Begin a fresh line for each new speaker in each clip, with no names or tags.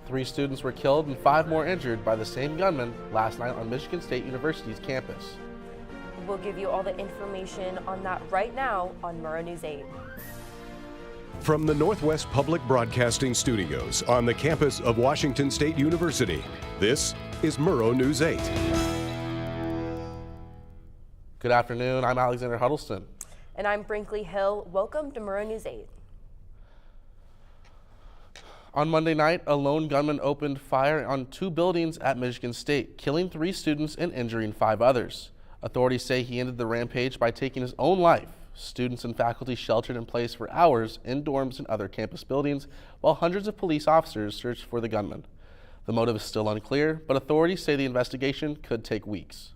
3 students were killed and 5 more injured by the same gunman last night on Michigan State University's campus.
We'll give you all the information on that right now on Murrow News 8.
From the Northwest Public Broadcasting Studios on the campus of Washington State University, this is Murrow News 8.
Good afternoon, I'm Alexander Huddleston.
And I'm Brinkley Hill. Welcome to Murrow News 8.
On Monday night, a lone gunman opened fire on 2 buildings at Michigan State, killing 3 students and injuring 5 others. Authorities say he ended the rampage by taking his own life. Students and faculty sheltered in place for hours in dorms and other campus buildings, while hundreds of police officers searched for the gunman. The motive is still unclear, but authorities say the investigation could take weeks.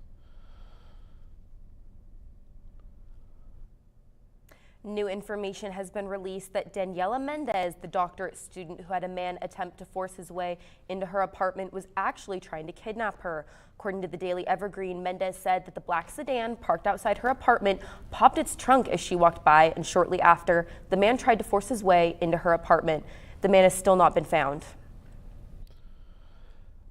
New information has been released that Daniela Mendez, the doctorate student who had a man attempt to force his way into her apartment, was actually trying to kidnap her. According to the Daily Evergreen, Mendez said that the black sedan parked outside her apartment popped its trunk as she walked by, and shortly after, the man tried to force his way into her apartment. The man has still not been found.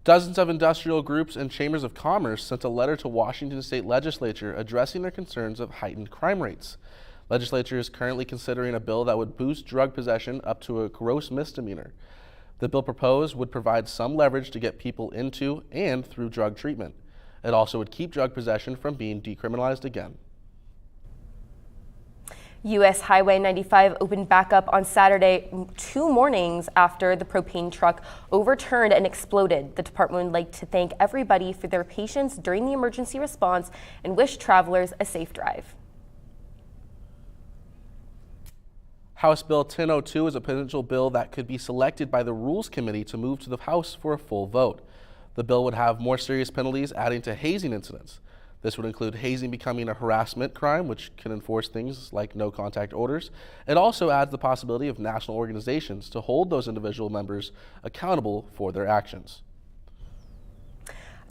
Dozens of industrial groups and chambers of commerce sent a letter to Washington State Legislature addressing their concerns of heightened crime rates. Legislature is currently considering a bill that would boost drug possession up to a gross misdemeanor. The bill proposed would provide some leverage to get people into and through drug treatment. It also would keep drug possession from being decriminalized again.
U.S. Highway 95 opened back up on Saturday, 2 mornings after the propane truck overturned and exploded. The department would like to thank everybody for their patience during the emergency response and wish travelers a safe drive.
House Bill 1002 is a potential bill that could be selected by the Rules Committee to move to the House for a full vote. The bill would have more serious penalties adding to hazing incidents. This would include hazing becoming a harassment crime, which can enforce things like no contact orders. It also adds the possibility of national organizations to hold those individual members accountable for their actions.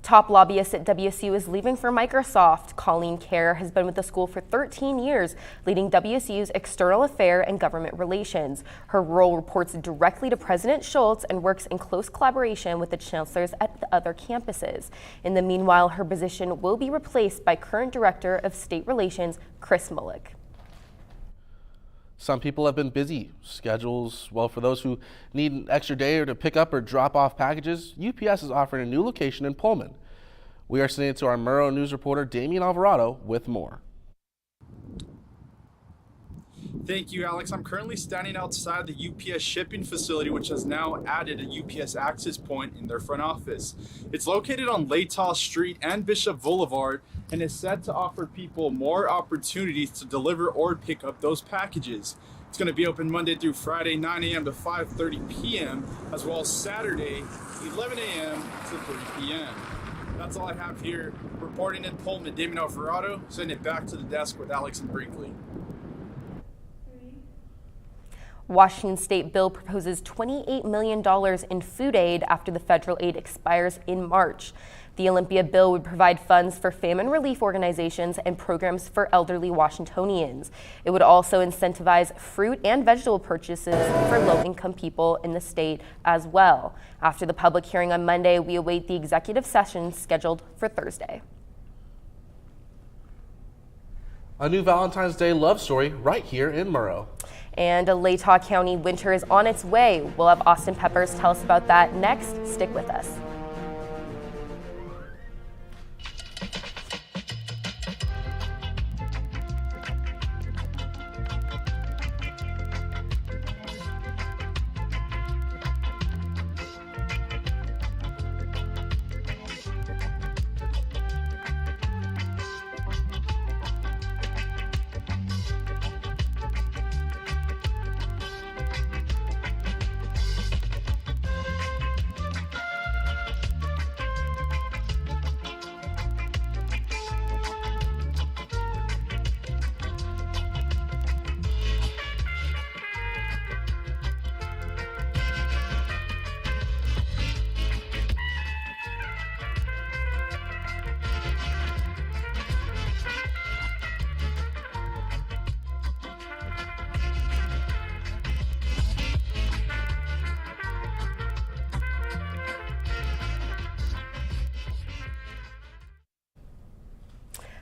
Top lobbyist at WSU is leaving for Microsoft. Colleen Kerr has been with the school for 13 years, leading WSU's external affair and government relations. Her role reports directly to President Schultz and works in close collaboration with the chancellors at the other campuses. In the meanwhile, her position will be replaced by current Director of State Relations, Chris Mullick.
Some people have been busy. Schedules, well, for those who need an extra day or to pick up or drop off packages, UPS is offering a new location in Pullman. We are sending it to our Murrow News reporter, Damian Alvarado, with more.
Thank you, Alex. I'm currently standing outside the UPS shipping facility, which has now added a UPS access point in their front office. It's located on Latah Street and Bishop Boulevard and is set to offer people more opportunities to deliver or pick up those packages. It's going to be open Monday through Friday, 9 a.m. to 5:30 p.m., as well as Saturday, 11 a.m. to 3 p.m. That's all I have here. Reporting in Pullman, Damian Alvarado, sending it back to the desk with Alex and Brinkley.
Washington State bill proposes $28 million in food aid after the federal aid expires in March. The Olympia bill would provide funds for famine relief organizations and programs for elderly Washingtonians. It would also incentivize fruit and vegetable purchases for low-income people in the state as well. After the public hearing on Monday, we await the executive session scheduled for Thursday.
A new Valentine's Day love story right here in Murrow.
And a Latah County winter is on its way. We'll have Austin Peppers tell us about that next. Stick with us.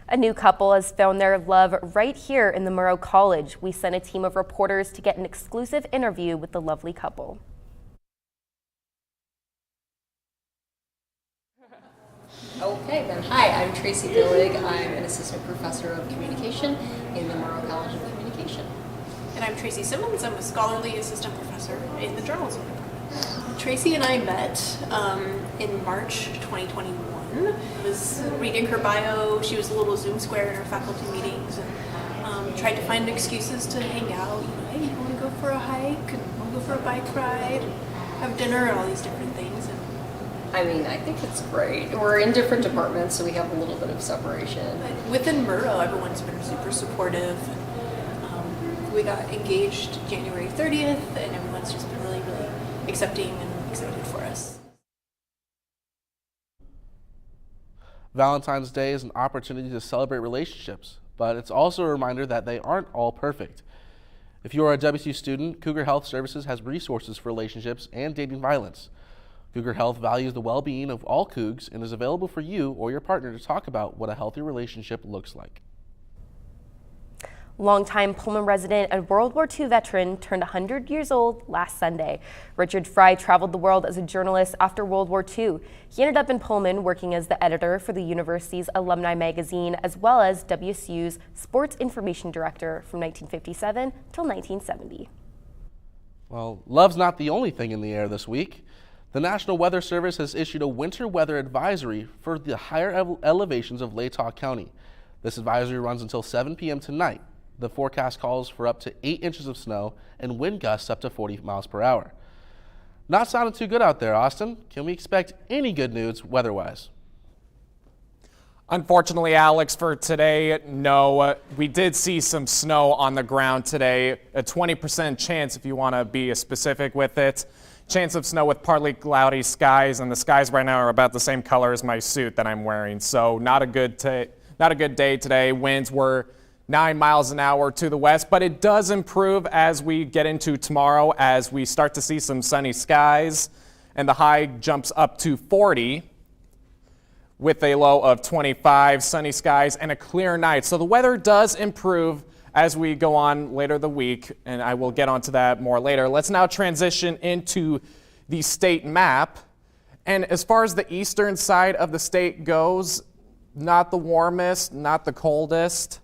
A new couple has found their love right here in the Murrow College. We sent a team of reporters to get an exclusive interview with the lovely couple.
Okay, then. Hi, I'm Tracy Billig. I'm an assistant professor of communication in the Murrow College of Communication.
And I'm Tracy Simmons. I'm a scholarly assistant professor in the journalism department. Tracy and I met in March 2021. I was reading her bio. She was a little Zoom square in her faculty meetings and tried to find excuses to hang out. You know, hey, you want to go for a hike? And want to go for a bike ride? Have dinner and all these different things. And
I mean, I think it's great. We're in different departments, so we have a little bit of separation.
but within Murrow, everyone's been super supportive. We got engaged January 30th, and everyone's just been really, really accepting and excited for us.
Valentine's Day is an opportunity to celebrate relationships, but it's also a reminder that they aren't all perfect. If you are a WSU student, Cougar Health Services has resources for relationships and dating violence. Cougar Health values the well-being of all Cougs and is available for you or your partner to talk about what a healthy relationship looks like.
Longtime Pullman resident and World War II veteran turned 100 years old last Sunday. Richard Fry traveled the world as a journalist after World War II. He ended up in Pullman working as the editor for the university's alumni magazine, as well as WSU's sports information director from 1957 till 1970.
Well, love's not the only thing in the air this week. The National Weather Service has issued a winter weather advisory for the higher elevations of Latah County. This advisory runs until 7 p.m. tonight. The forecast calls for up to 8 inches of snow and wind gusts up to 40 miles per hour. Not sounding too good out there, Austin. Can we expect any good news weather-wise?
Unfortunately, Alex, for today, no. We did see some snow on the ground today, a 20% chance if you want to be specific with it. Chance of snow with partly cloudy skies, and the skies right now are about the same color as my suit that I'm wearing. So not a good day today. Winds were 9 miles an hour to the west, but it does improve as we get into tomorrow, as we start to see some sunny skies, and the high jumps up to 40 with a low of 25, sunny skies, and a clear night. So the weather does improve as we go on later the week, and I will get onto that more later. Let's now transition into the state map. And as far as the eastern side of the state goes, not the warmest, not the coldest.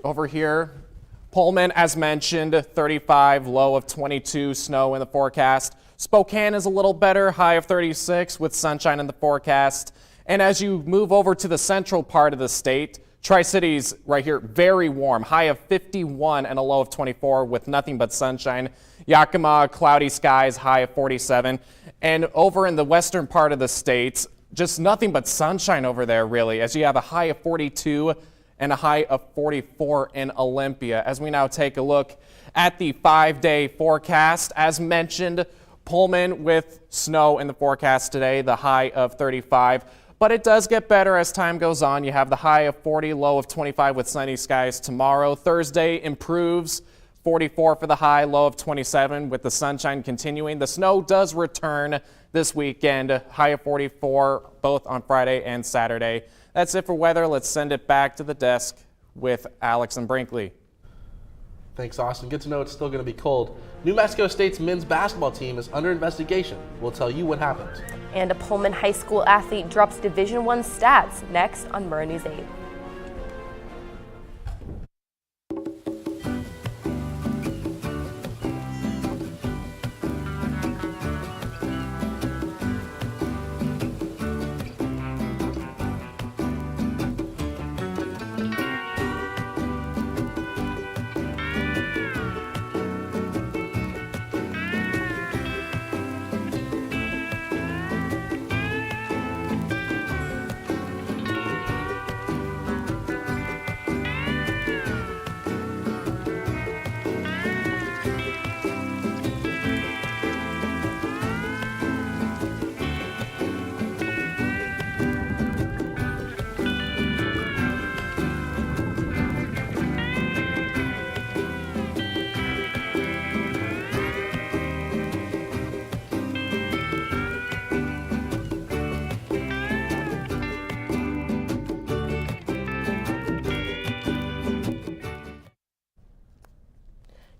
Over here, Pullman, as mentioned, 35, low of 22, snow in the forecast. Spokane is a little better, high of 36 with sunshine in the forecast. And as you move over to the central part of the state, Tri-Cities right here, very warm, high of 51 and a low of 24 with nothing but sunshine. Yakima, cloudy skies, high of 47. And over in the western part of the state, just nothing but sunshine over there, really, as you have a high of 42 and a high of 44 in Olympia. As we now take a look at the 5-day forecast, as mentioned, Pullman with snow in the forecast today, the high of 35. But it does get better as time goes on. You have the high of 40, low of 25 with sunny skies tomorrow. Thursday improves, 44 for the high, low of 27 with the sunshine continuing. The snow does return this weekend, high of 44 both on Friday and Saturday. That's it for weather. Let's send it back to the desk with Alex and Brinkley.
Thanks, Austin. Good to know it's still going to be cold. New Mexico State's men's basketball team is under investigation. We'll tell you what happened.
And a Pullman High School athlete drops Division I stats next on Murrow News 8.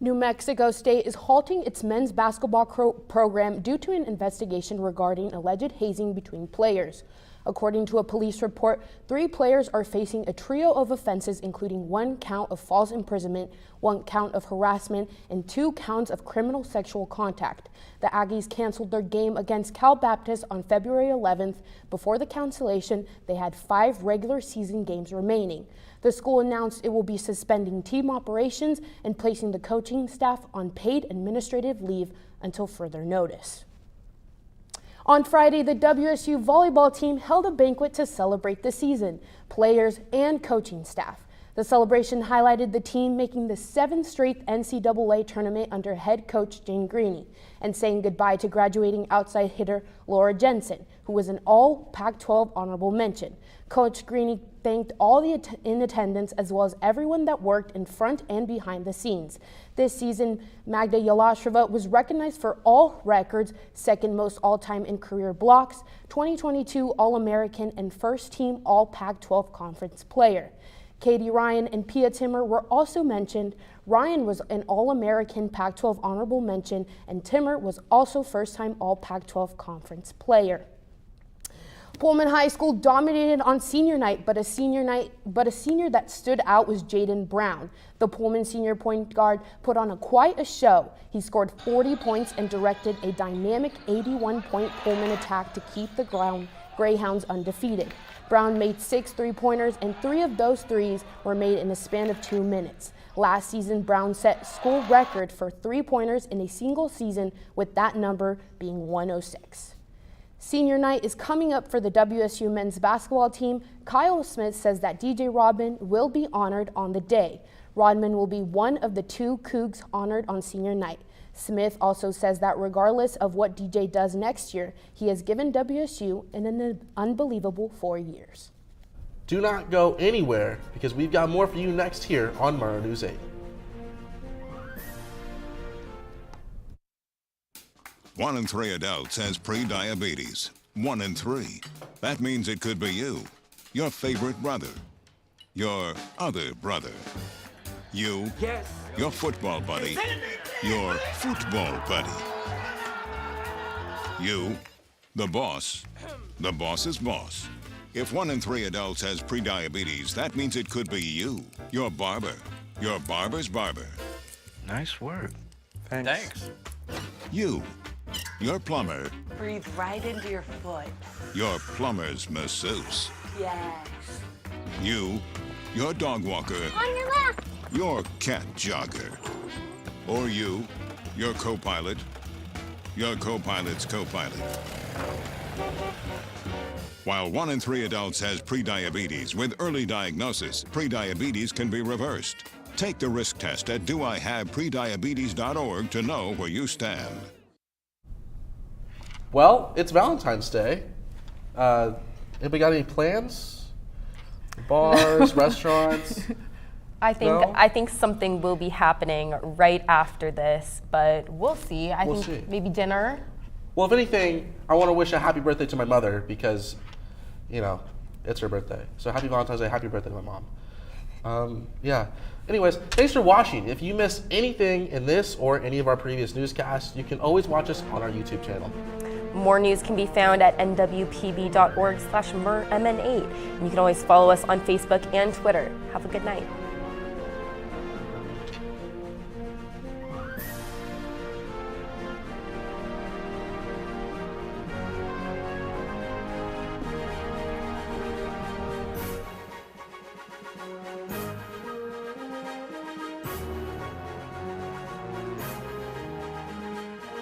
New Mexico State is halting its men's basketball program due to an investigation regarding alleged hazing between players. According to a police report, 3 players are facing a trio of offenses, including 1 count of false imprisonment, 1 count of harassment, and 2 counts of criminal sexual contact. The Aggies canceled their game against Cal Baptist on February 11th. Before the cancellation, they had 5 regular season games remaining. The school announced it will be suspending team operations and placing the coaching staff on paid administrative leave until further notice. On Friday, the WSU volleyball team held a banquet to celebrate the season, players, and coaching staff. The celebration highlighted the team making the 7th straight NCAA tournament under head coach Jane Greeny and saying goodbye to graduating outside hitter Laura Jensen, who was an all Pac-12 honorable mention. Coach Greeny thanked all in attendance as well as everyone that worked in front and behind the scenes. This season, Magda Yalasheva was recognized for all records, second most all-time in career blocks, 2022 All-American, and first-team All-Pac-12 conference player. Katie Ryan and Pia Timmer were also mentioned. Ryan was an All-American Pac-12 honorable mention, and Timmer was also first-time All-Pac-12 conference player. Pullman High School dominated on senior night, but a senior that stood out was Jaden Brown. The Pullman senior point guard put on quite a show. He scored 40 points and directed a dynamic 81-point Pullman attack to keep the Greyhounds undefeated. Brown made 6 three-pointers, and 3 of those threes were made in a span of 2 minutes. Last season, Brown set school record for three-pointers in a single season, with that number being 106. Senior night is coming up for the WSU men's basketball team. Kyle Smith says that DJ Rodman will be honored on the day. Rodman will be one of the 2 Cougs honored on senior night. Smith also says that regardless of what DJ does next year, he has given WSU an unbelievable 4 years.
Do not go anywhere because we've got more for you next here on Murrow News 8.
1 in 3 adults has pre-diabetes. 1 in 3. That means it could be you, your favorite brother, your other brother, you, your football buddy, your football buddy, you, the boss's boss. If 1 in 3 adults has pre-diabetes, that means it could be you, your barber, your barber's barber.
Nice work.
Thanks.
You, your plumber,
Breathe right into your foot.
your plumber's masseuse.
Yes.
You, your dog walker,
On your left.
your cat jogger. Or you, your co-pilot, your co-pilot's co-pilot. While 1 in 3 adults has prediabetes, with early diagnosis, prediabetes can be reversed. Take the risk test at doihaveprediabetes.org to know where you stand.
Well, it's Valentine's Day. Anybody got any plans? Bars, restaurants?
I think something will be happening right after this, but we'll see.
We'll
think
see.
maybe dinner.
Well, if anything, I want to wish a happy birthday to my mother because, it's her birthday. So happy Valentine's Day, happy birthday to my mom. Yeah. Anyways, thanks for watching. If you missed anything in this or any of our previous newscasts, you can always watch us on our YouTube channel.
More news can be found at nwpb.org/mn8. And you can always follow us on Facebook and Twitter. Have a good night.